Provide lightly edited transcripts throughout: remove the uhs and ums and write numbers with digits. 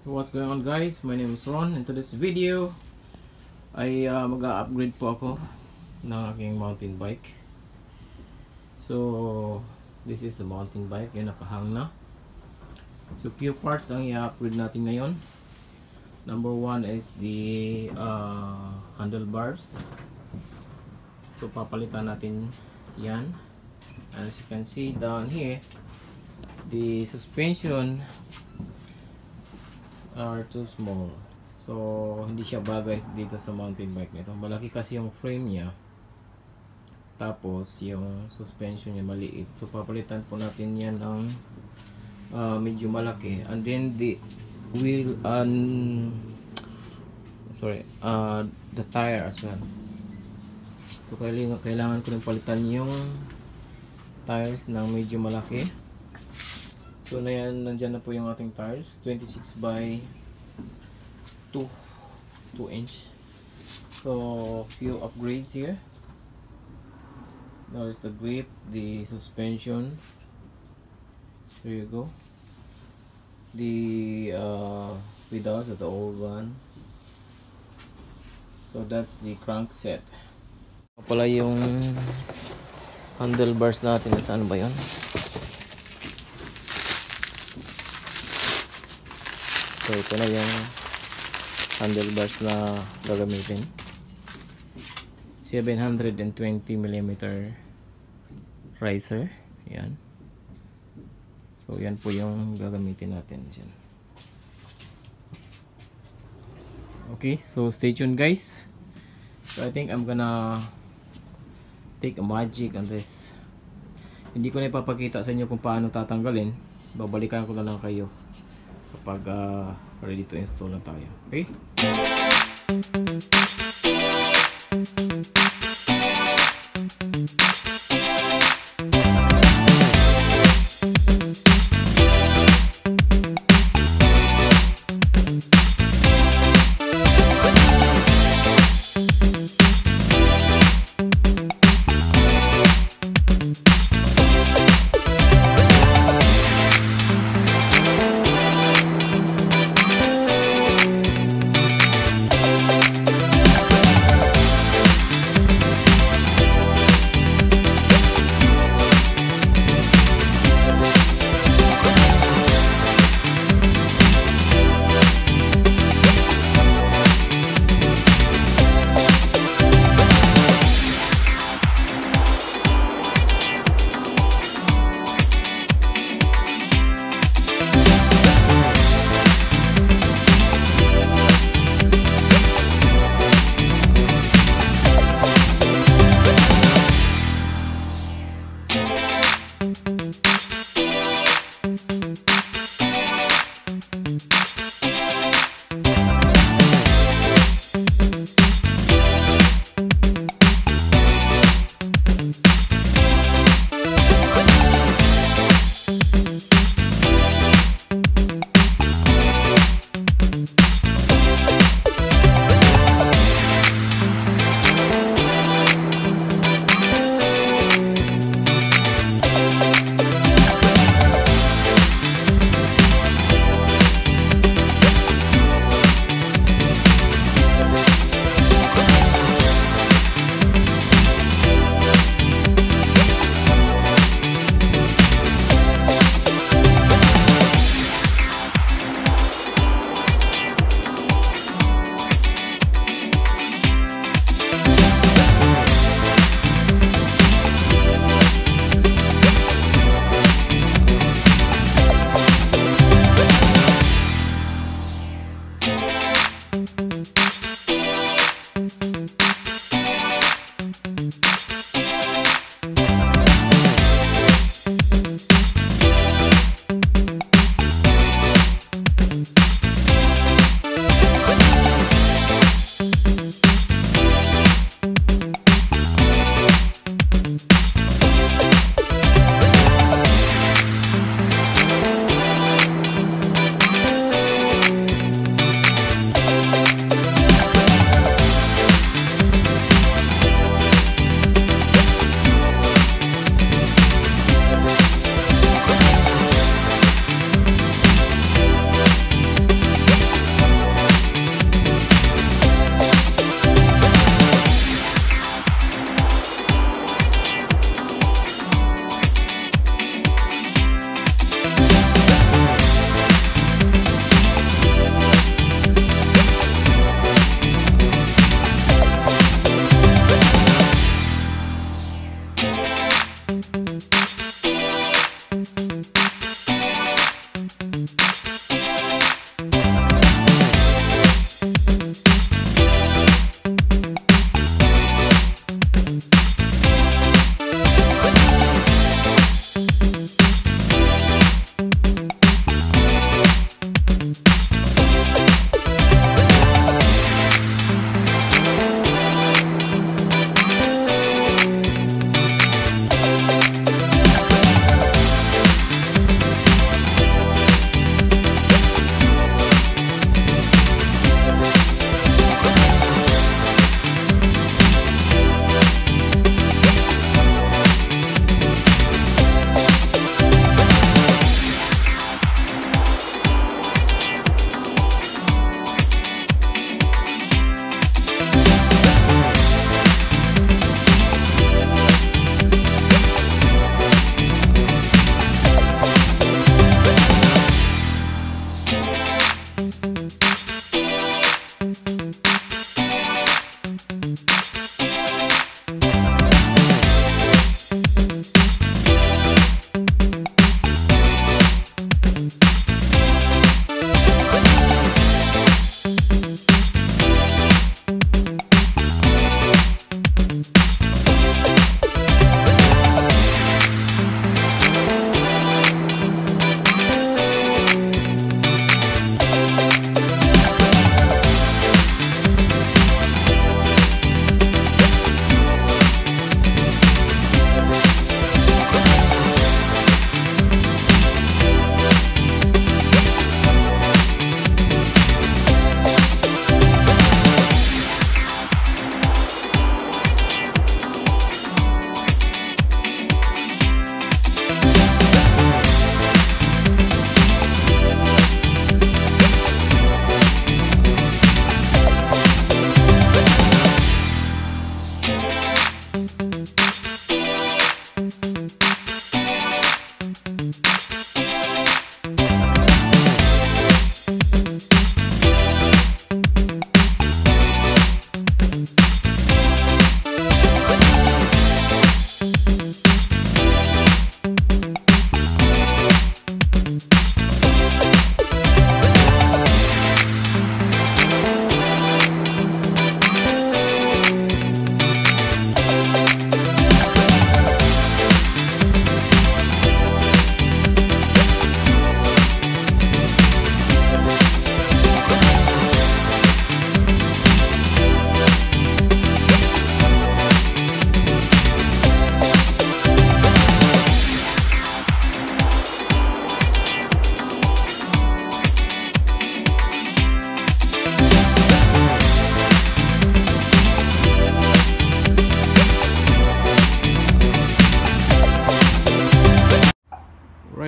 What's going on, guys? My name is Ron. In today's video ay mag-upgrade po ako ng aking mountain bike. So this is the mountain bike. Yan, nakahang na. So few parts ang i-upgrade natin ngayon. Number one is the handlebars. So papalitan natin yan. And as you can see down here, the suspension are too small. So hindi siya bagay dito sa mountain bike nito. Malaki kasi yung frame niya. Tapos yung suspension niya maliit. So papalitan po natin yan ng medyo malaki. And then the wheel the tire as well. So kailangan ko rin palitan yung tires ng medyo malaki. So nandyan na po yung ating tires, 26 by 2 inch. So few upgrades here. Notice the grip, the suspension. There you go. The pedals are the old one. So that's the crankset. Pala yung handlebars natin, saan ba yun? So ito na yung handlebars na gagamitin. 720mm riser. Yan. So yan po yung gagamitin natin dyan. Okay, so stay tuned, guys. So I think I'm gonna take a magic on this. Hindi ko na ipapakita sa inyo kung paano tatanggalin. Babalikan ko na lang kayo kapag ready to install na tayo. Okay?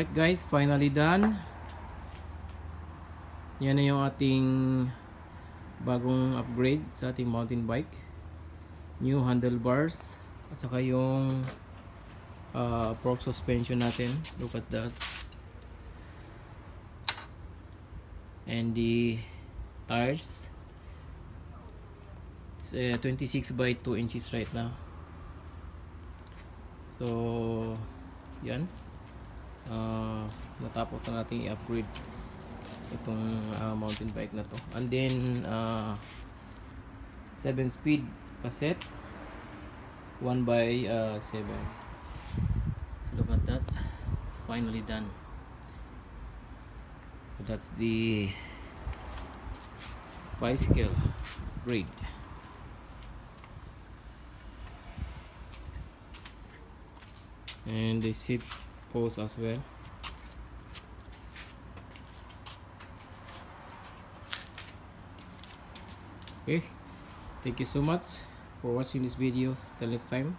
Alright guys, finally done. Yan na yung ating bagong upgrade sa ating mountain bike. New handlebars at saka yung fork suspension natin. Look at that. And the tires, it's 26 by 2 inches right now. So yan, natapos na natin i-upgrade itong mountain bike na to. And then 7-speed cassette, 1 by 7. So look at that, finally done. So that's the bicycle upgrade. And the seat post as well. Okay, thank you so much for watching this video. Till next time.